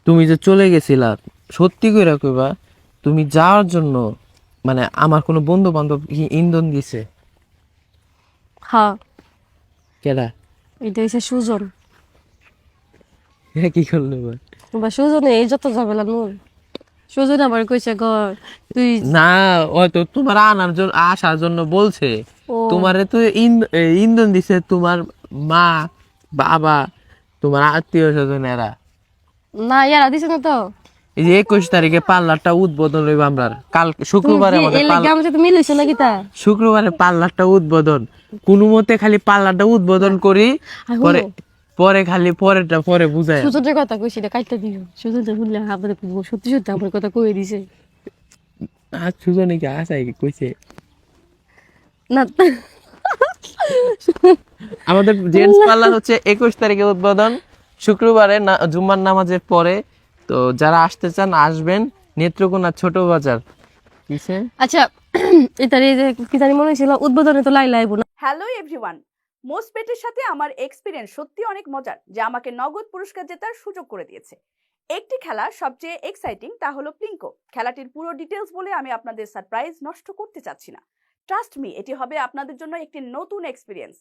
তুমি যে চলে গেছিলা, সত্যি করে কইবা তুমি যাওয়ার জন্য মানে আমার কোনো বন্ধু বান্ধব ইন্ধন দিছে? হ্যাঁ, কেডা? এটা হচ্ছে সুজন। কি করলো এবার? বা সুজনে এই যত ঝামেলা নূর, সুজন আবার কইছে ঘর তুই। না, ও তো তোমার আনার জন্য আসার জন্য বলছে। ও তোমারে তো ইন্ধন দিছে তোমার মা, বাবা, তোমার আত্মীয় স্বজন এরা। না, ইয়ারা দিছে না তো। এই যে 21 তারিখে পার্লারটা উদ্বোধন হইব আমরা, কাল তুমি শুক্রবারে কি আমাদের এর লাগে আমার সাথে মিলাইছো নাকি তা? শুক্রবারে পার্লারটা উদ্বোধন। কোনো মতে খালি পার্লারটা উদ্বোধন করি, আর পরে হলো, পরে খালি পরেরটা পরে বুঝায়। সুজনের কথা কইছি এটা কাইটা দিও। সুজন তো শুনলে আমাদের সত্যি সত্যি আমার কথা কই দিছে। আর সুজনে কি আসাই কইছে? না আমাদের জেন্টস পার্লার হচ্ছে 21 তারিখে উদ্বোধন, শুক্রবারে জুম্মার নামাজের পরে। তো যারা আসতে চান আসবেন, নেত্রকোনা ছোট বাজার। কিসে? আচ্ছা, এটার এই যে কি জানি মনে ছিল উদ্বোধনে তো লাই লাইব না। হ্যালো এভরিওয়ান, মোস্টবেটের সাথে আমার এক্সপিরিয়েন্স সত্যি অনেক মজার, যা আমাকে নগদ পুরস্কার জেতার সুযোগ করে দিয়েছে। একটি খেলা সবচেয়ে এক্সাইটিং, তা হলো প্লিঙ্কো। খেলাটির পুরো ডিটেলস বলে আমি আপনাদের সারপ্রাইজ নষ্ট করতে চাচ্ছি না। ট্রাস্ট মি, এটি হবে আপনাদের জন্য একটি নতুন এক্সপিরিয়েন্স।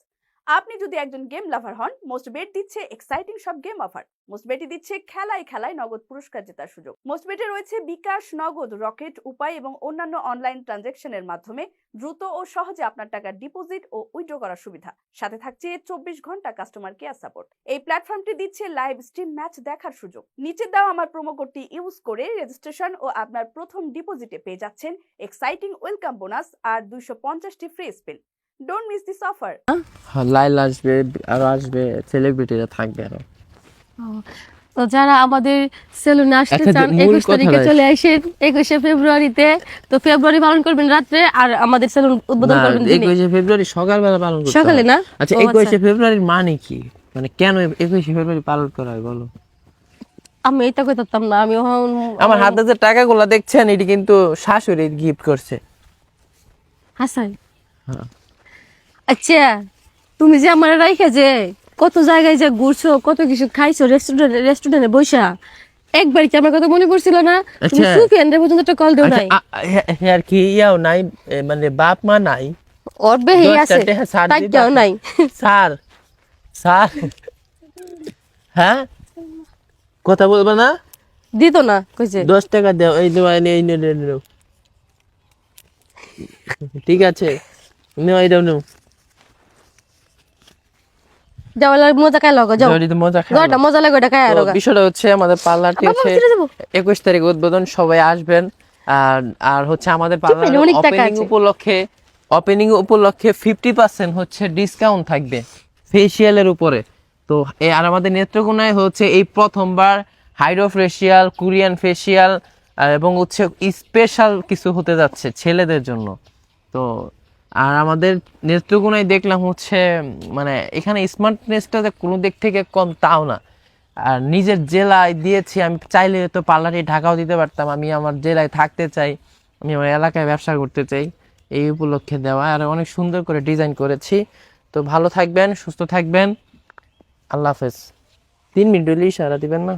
আপনি যদি একজন গেম লাভার হন, মোস্টবেট দিচ্ছে এক্সাইটিং সব গেম অফার। মোস্টবেটই দিচ্ছে খেলায় খেলায় নগদ পুরস্কার জেতার সুযোগ। মোস্টবেটে রয়েছে বিকাশ, নগদ, রকেট, উপায় এবং অন্যান্য অনলাইন ট্রানজ্যাকশনের মাধ্যমে দ্রুত ও সহজে আপনার টাকা ডিপোজিট ও উইথড্র করার সুবিধা। সাথে থাকছে 24 ঘন্টা কাস্টমার কেয়ার সাপোর্ট। এই প্ল্যাটফর্মটি দিচ্ছে লাইভ স্ট্রিম ম্যাচ দেখার সুযোগ। নিচে দাও আমার প্রোমো কোডটি ইউজ করে রেজিস্ট্রেশন ও আপনার প্রথম ডিপোজিটে পেয়ে যাচ্ছেন এক্সাইটিং ওয়েলকাম বোনাস আর 250টি free spin. Don't miss this offer. লাইল আসবে, আরো আসবে, সেলিব্রিটিরা থাকবে আরো। তো যারা আমাদের সেলুনে আসতে আচ্ছা, চান মূল 21 তারিখে কথাটা- চলে আসেন 21শে ফেব্রুয়ারিতে। তো ফেব্রুয়ারি পালন করবেন রাত্রে আর আমাদের সেলুন উদ্বোধন না, করবেন দিনে। 21 ফেব্রুয়ারি সকালবেলা পালন করতে সকালে হয়। না? আচ্ছা, ও আচ্ছা। 21 ফেব্রুয়ারির মানে কি? মানে কেন 21 ফেব্রুয়ারি পালন করা হয় বলো? আমি এটা কইতাম না, আমি আমার হাতে যে টাকাগুলো দেখছেন, এটি কিন্তু শাশুড়ি গিফট করছে। হাসাই। হ্যাঁ। আচ্ছা, তুমি যে আমার রাইখা যে কত জায়গায় যে ঘুরছো, কত কিছু খাইছো রেস্টুরেন্টে বইসা, একবার কি আমার কথা মনে পড়ছিল না? তুমি আচ্ছা। সুফিয়ানদের পর্যন্ত একটা কল দেও নাই। আর কি ইয়াও নাই, মানে বাপ মা নাই, ওর বেহি 10টা আছে, টাকা ছাড় তাই দিবা? নাই। স্যার, স্যার, হ্যাঁ, কথা বলবা না? দিত না কইছে। 10 টাকা দাও, এই দেওয়া এই নেও। ঠিক আছে, নেও, এইটাও নেও। যাওয়ার মজা খাই লগো যাও। যদি তো মজা খাও। গড়টা মজা লাগে ওটা খাই আর তো বিষয়টা হচ্ছে আমাদের পার্লারটি হচ্ছে 21 তারিখ উদ্বোধন, সবাই আসবেন। আর আর হচ্ছে আমাদের পার্লার অনেক টাকা ওপেনিং আছে। উপলক্ষে 50% হচ্ছে ডিসকাউন্ট থাকবে ফেসিয়ালের উপরে। তো আর আমাদের নেত্রকোনায় হচ্ছে এই প্রথমবার হাইড্রো ফেসিয়াল, কোরিয়ান ফেসিয়াল এবং হচ্ছে স্পেশাল কিছু হতে যাচ্ছে ছেলেদের জন্য। তো আর আমাদের নেত্রকোনায় দেখলাম হচ্ছে মানে এখানে স্মার্টনেসটা কোনো দিক থেকে কম তাও না। আর নিজের জেলায় দিয়েছি, আমি চাইলে তো পার্লারে ঢাকাও দিতে পারতাম। আমি আমার জেলায় থাকতে চাই, আমি আমার এলাকায় ব্যবসা করতে চাই, এই উপলক্ষে দেওয়া। আর অনেক সুন্দর করে ডিজাইন করেছি। তো ভালো থাকবেন, সুস্থ থাকবেন, আল্লাহ হাফেজ। 3 মিনিট হলে ইশারা দিবেন না?